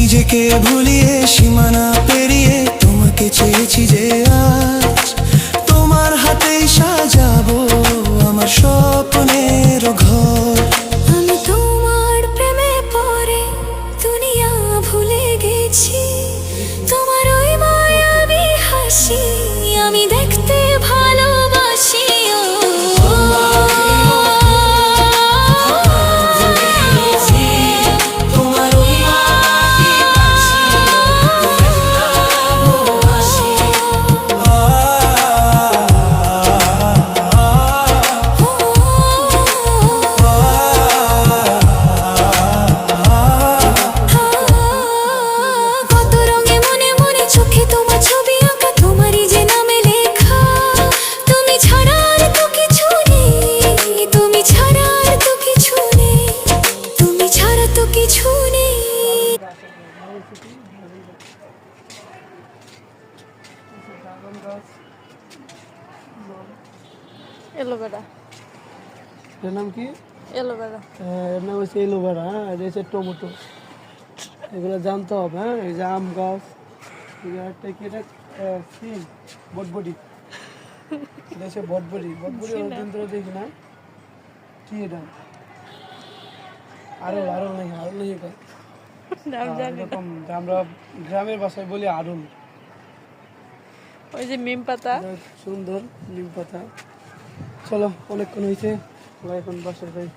নিজেকে ভুলিয়ে সীমানা পেরিয়ে তোমাকে চেয়েছি যে আজ তোমার হাতেই সাজাবো আমার স্বপ্নের ঘর। আমি তোমার প্রেমে পড়ে দুনিয়া ভুলে গেছি, তোমার ওই মায়াবী হাসি আমি দেখতে ভালোবাসি। এলোভেরা, এর নাম কি? এলোভেরা। এর নাম হচ্ছে এলোভেরা। হ্যাঁ, এটা হচ্ছে টমেটো। এগুলো জানতে হবে। হ্যাঁ, এই যে আম গাছ, একটা কি এটা সিম, বটবটি। এটা হচ্ছে বটবটি। বটবটি অনেকদিন ধরে দেখি না। কি এটা? আরল নেই, আরল নেই এটা। এরকম আমরা গ্রামের ভাষায় বলি আরল। ওই যে নিম পাতা, সুন্দর নিম পাতা। চলো, অনেকক্ষণ হয়েছে, এখন বাসায় যাই।